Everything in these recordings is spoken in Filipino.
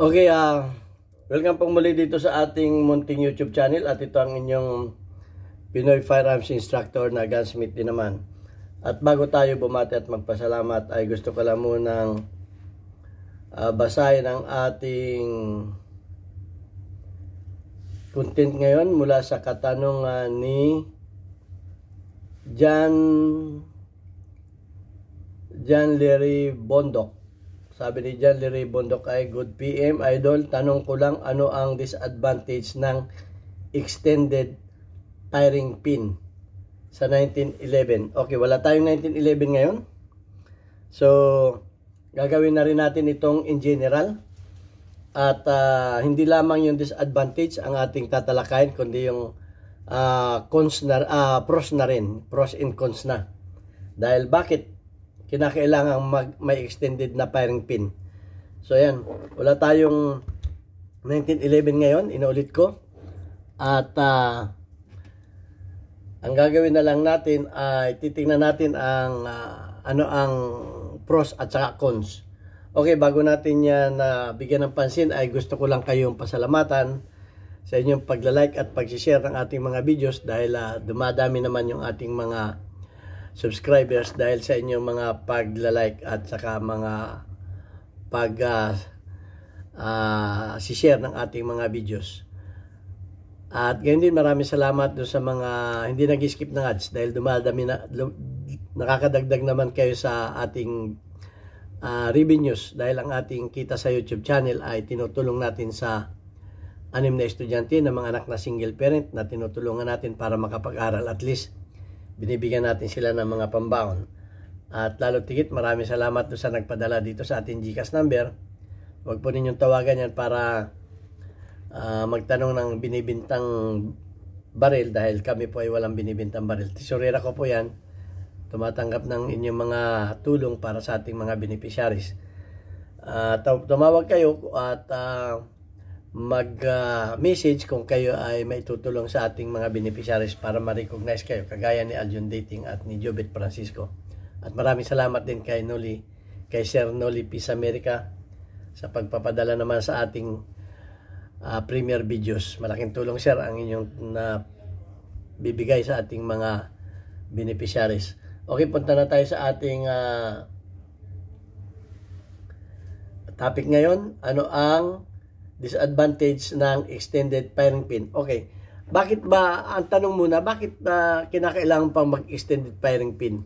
Okay, welcome pong muli dito sa ating munting YouTube channel at ito ang inyong Pinoy Firearms Instructor na gunsmith din naman. At bago tayo bumati at magpasalamat ay gusto ko lang munang basahin ang ating content ngayon mula sa katanungan ni John Larry Bondok. Sabi ni John Larry Bondok ay, "Good PM, Idol. Tanong ko lang, ano ang disadvantage ng extended firing pin sa 1911? Okay, wala tayong 1911 ngayon. So, gagawin na rin natin itong in general. At hindi lamang yung disadvantage ang ating tatalakayin, kundi yung pros na rin. Pros and cons na. Dahil bakit kinakailangan may extended na firing pin. So yan, wala tayong 1911 ngayon, inuulit ko. At ang gagawin na lang natin ay titingnan natin ang ano ang pros at saka cons. Okay, bago natin yan bigyan ng pansin ay gusto ko lang kayong pasalamatan sa inyong pagla-like at pag-share ng ating mga videos dahil dumadami naman yung ating mga subscribers dahil sa inyong mga pagla-like at saka mga share ng ating mga videos. At ganyan din, maraming salamat doon sa mga hindi nag-skip ng ads dahil dumadami na, nakakadagdag naman kayo sa ating revenues dahil ang ating kita sa YouTube channel ay tinutulong natin sa 6 na estudyante na mga anak na single parent na tinutulungan natin para makapag-aral. At least binibigyan natin sila ng mga pambaon. At lalo tigit, maraming salamat doon sa nagpadala dito sa ating GCash number. Huwag po ninyong tawagan yan para magtanong ng binibintang baril dahil kami po ay walang binibintang baril. Tesorera ko po yan. Tumatanggap ng inyong mga tulong para sa ating mga beneficiaries. Tumawag kayo at mag-message kung kayo ay may tutulong sa ating mga beneficiaries para ma-recognize kayo, kagaya ni Aljon Dating at ni Jobet Francisco. At maraming salamat din kay Sir Noli Peace America sa pagpapadala naman sa ating premier videos. Malaking tulong, sir, ang inyong bibigay sa ating mga beneficiaries. Okay, punta na tayo sa ating topic ngayon. Ano ang disadvantage ng extended firing pin? Okay, bakit ba, ang tanong muna, bakit kinakailangan pang mag-extended firing pin?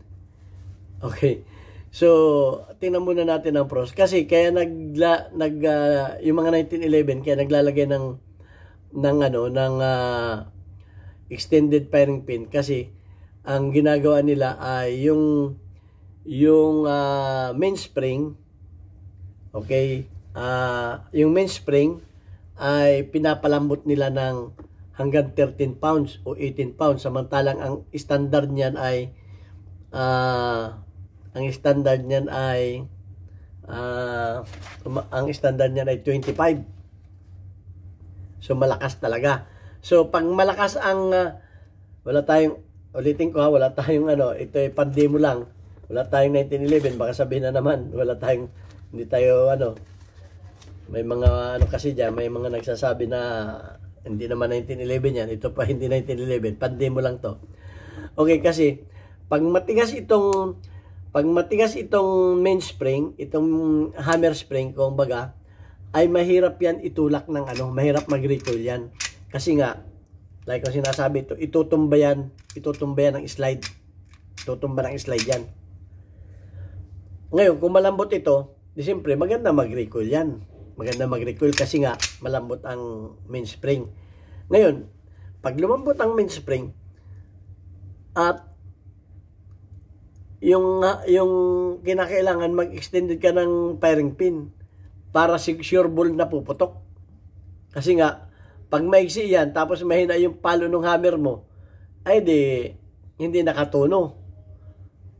Okay, so tingnan muna natin ang pros. Kasi kaya yung mga 1911 kaya naglalagay ng extended firing pin kasi ang ginagawa nila ay yung mainspring, okay, yung mainspring ay pinapalambot nila ng hanggang 13 pounds o 18 pounds, samantalang ang standard niyan ay 25. So malakas talaga. So pag malakas ang wala tayong, ulitin ko wala tayong ito ay pandemo lang. Wala tayong 1911, baka sabihin na naman hindi tayo may mga kasi dyan, may mga nagsasabi na hindi naman 1911 yan, ito pa hindi 1911, pandemo lang to. Okay, kasi pag matigas itong mainspring, itong hammer spring, kumbaga, ay mahirap yan itulak ng mahirap mag-recoil yan. Kasi nga, like ko sinasabi, itutumba yan ng slide. Itutumba ng slide yan. Ngayon, kung malambot ito, di siyempre, maganda mag-recoil yan. Maganda mag-recoil kasi nga malambot ang mainspring. Ngayon, pag lumambot ang mainspring at yung kinakailangan mag-extended ka ng firing pin para sure ball na puputok. Kasi nga, pag maigsi yan, tapos mahina yung palo ng hammer mo, ay hindi nakatuno.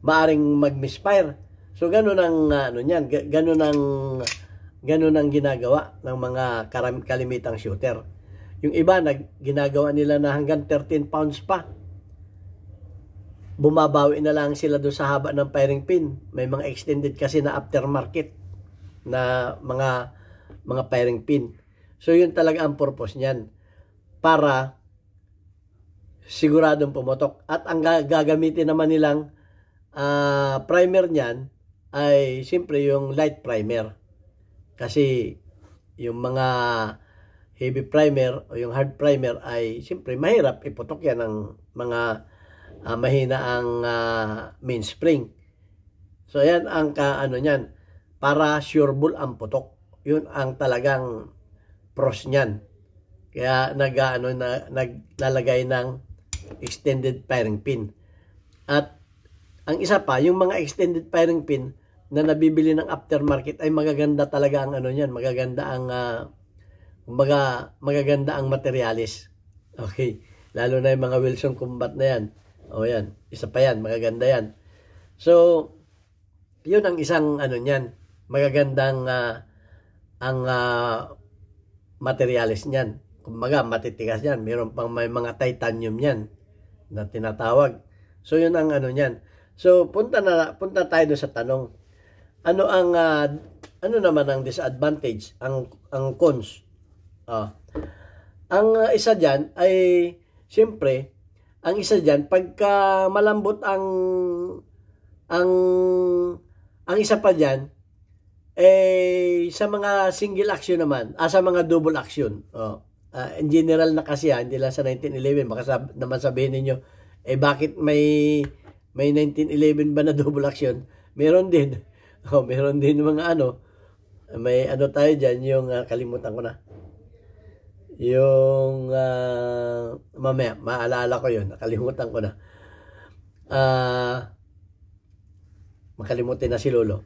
Maaring mag-misfire. So, ganun ang ganun ang ginagawa ng mga kalimitang shooter. Yung iba, ginagawa nila na hanggang 13 pounds pa. Bumabawi na lang sila doon sa haba ng firing pin. May mga extended kasi na aftermarket na mga mga firing pin. So yun talaga ang purpose niyan, para siguradong pumutok. At ang gagamitin naman nilang primer niyan ay siyempre yung light primer. Kasi yung mga heavy primer o yung hard primer ay siyempre mahirap iputok yan ng mga mahina ang mainspring. So yan ang ano niyan, para sureball ang putok. Yun ang talagang pros niyan. Kaya naglalagay ng extended firing pin. At ang isa pa, yung mga extended firing pin na nabibili ng aftermarket ay magaganda talaga ang ano niyan, magaganda ang magaganda ang materialis. Okay, lalo na yung mga Wilson Combat na yan. O yan, isa pa yan, magaganda yan. So, yun ang isang ano niyan, magagandang ang materialis niyan. Kumbaga, matitigas yan. Meron pang may mga titanium yan na tinatawag. So, yun ang ano niyan. So, punta tayo doon sa tanong. Ano ang ano naman ang disadvantage, ang cons? Ang isa diyan ay siyempre, ang isa diyan pagka malambot ang isa pa diyan sa mga single action naman, sa mga double action. In general na kasi hindi lang sa 1911, baka naman sabihin niyo bakit may 1911 ba na double action? Meron din. Meron din mga ano. May ano tayo diyan, yung kalimutan ko na. Yung mamaya, maalala ko yun. Nakalimutan ko na. Makalimutin na si Lolo.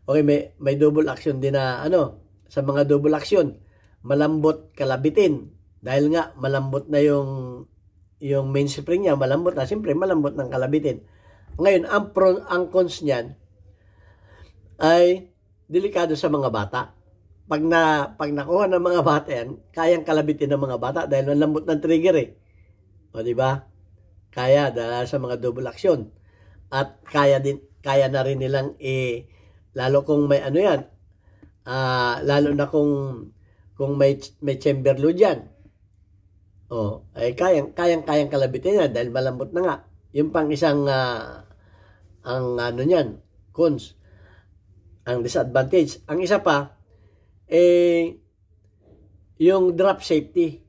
Okay, may double action din na ano. Sa mga double action, malambot kalabitin. Dahil nga, malambot na yung mainspring niya, malambot na. Siyempre, malambot ng kalabitin. Ngayon, ang cons niyan ay delikado sa mga bata. Pag nakuha ng mga bata yan, kayang kalabitin ng mga bata dahil malambot ng trigger O, di ba? Kaya dahil sa mga double action. At kaya na rin nilang lalo kung may ano yan, lalo na kung may chamber load yan. Ay kayang kalabitin yan dahil malambot na nga. Yung pang isang ang ano niyan, cons, ang disadvantage. Ang isa pa, yung drop safety.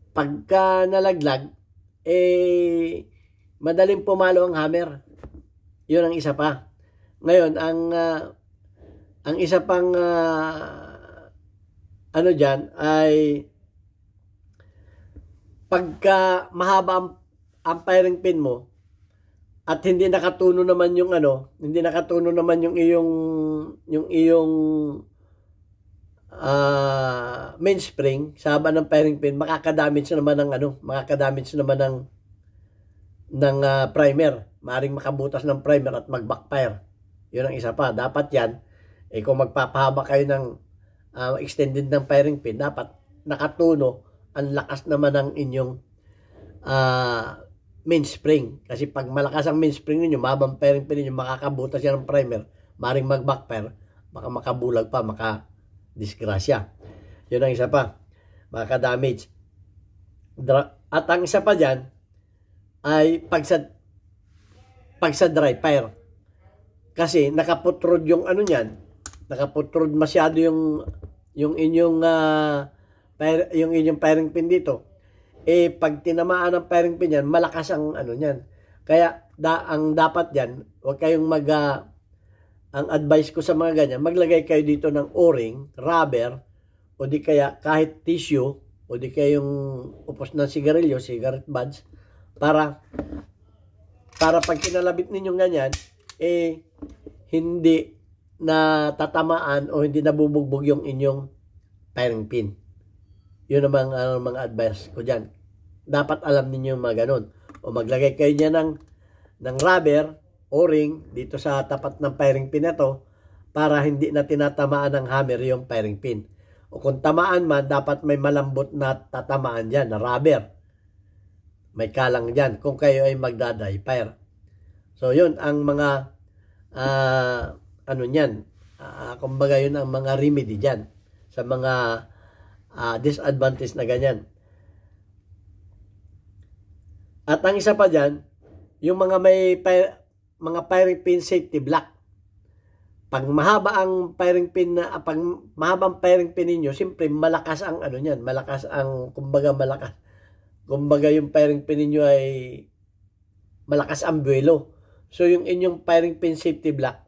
Pagka nalaglag, madaling pumalo ang hammer. Yun ang isa pa. Ngayon, ang isa pang ano dyan ay pagka mahaba ang firing pin mo at hindi nakatuno naman yung ano, hindi nakatuno naman yung iyong mainspring sa haba ng firing pin, makakadamage naman ng ano, makakadamage naman ng primer. Maaring makabutas ng primer at mag-backfire. Yun ang isa pa. Dapat yan, kung magpapahaba kayo ng extended ng firing pin, dapat nakatuno ang lakas naman ng inyong mainspring. Kasi pag malakas ang mainspring ninyo, mabang firing pin ninyo, makakabutas yan ng primer, maring mag-backfire, baka makabulag pa, makadisgrasya. Yun ang isa pa. Makaka-damage. At ang isa pa dyan, ay pag sa dry fire. Kasi nakaputrod yung ano niyan, nakaputrod masyado yung inyong yung inyong firing pin dito. Pag tinamaan ng firing pin yan, malakas ang ano niyan. Kaya ang dapat diyan, wag kayong ang advice ko sa mga ganyan, maglagay kayo dito ng o-ring, rubber, o di kaya kahit tissue, o di kaya yung upos ng sigarilyo, cigarette buds, para pag kinalabit ninyong ganyan, hindi na tatamaan o hindi nabubugbog yung inyong firing pin. Yun naman ang mga advice ko dyan. Dapat alam ninyo yung mga ganun. O maglagay kayo niya ng rubber, o-ring, dito sa tapat ng firing pin na to, para hindi na tinatamaan ng hammer yung firing pin. O kung tamaan man, dapat may malambot na tatamaan dyan, na rubber. May kalang dyan kung kayo ay magdadry fire. So yun ang mga ano nyan, kumbaga yun ang mga remedy dyan. sa mga disadvantage na ganyan. At ang isa pa dyan, yung mga may mga firing pin safety block. Pag mahaba ang firing pin pag mahabang firing pin niyo, siyempre malakas ang ano niyan, malakas ang malakas. Kumbaga yung firing pin niyo ay malakas ang buwelo. So yung inyong firing pin safety block,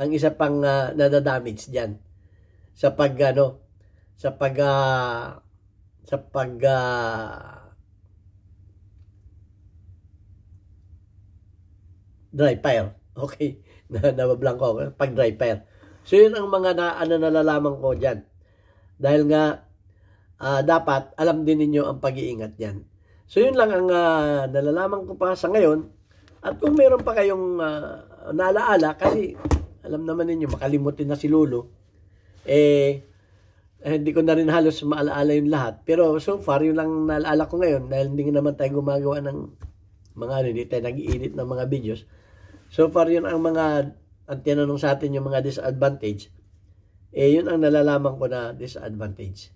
ang isa pang nadadamage diyan sa pag dry fire. Okay. Nabablanko ako pag dry fire. So yun ang mga nalalaman ko diyan. Dahil nga dapat alam din ninyo ang pag-iingat diyan. So yun lang ang nalalaman ko pa sa ngayon. At kung meron pa kayong naalaala, kasi alam naman ninyo makalimutin na si Lolo. Hindi ko na rin halos maalaala yung lahat. Pero so far yun lang naalaala ko ngayon dahil hindi naman tayo gumagawa ng mga hindi tayo nag-i-edit ng mga videos. So far, yun ang tinanong sa atin yung mga disadvantage. Yun ang nalalaman ko na disadvantage.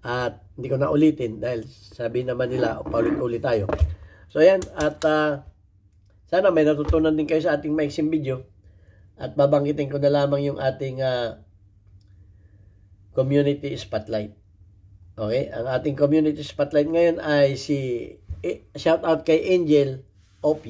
At hindi ko na ulitin dahil sabi naman nila, paulit-ulit tayo. So, ayan. At sana may natutunan din kayo sa ating maiksing video. At babanggitin ko na lamang yung ating community spotlight. Okay? Ang ating community spotlight ngayon ay shout out kay Angel OP.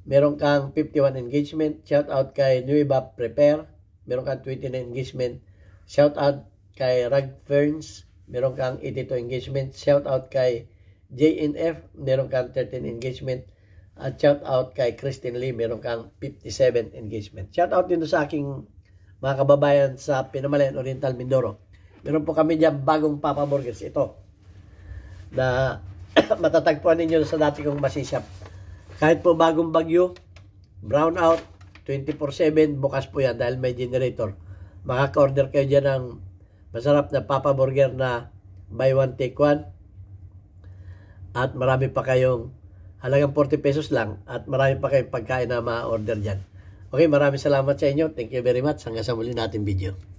Meron kang 51 engagement. Shout out kay Nueva Prepare. Meron kang 29 engagement. Shout out kay Rag Ferns. Meron kang 82 engagement. Shout out kay JNF. Meron kang 13 engagement. At shout out kay Christine Lee. Meron kang 57 engagement. Shout out din sa aking mga kababayan sa Pinamalayan Oriental, Mindoro. Meron po kami dyan bagong Papa Burgers. Ito. Na matatagpuan ninyo sa dati kong masishop. Kahit po bagong bagyo, brown out, 24/7, bukas po yan dahil may generator. Makaka-order kayo dyan ng masarap na Papa Burger na buy one, take one. At marami pa kayong, halagang 40 pesos lang, at marami pa kayong pagkain na ma-order dyan. Okay, maraming salamat sa inyo. Thank you very much. Hanggang sa muli natin video.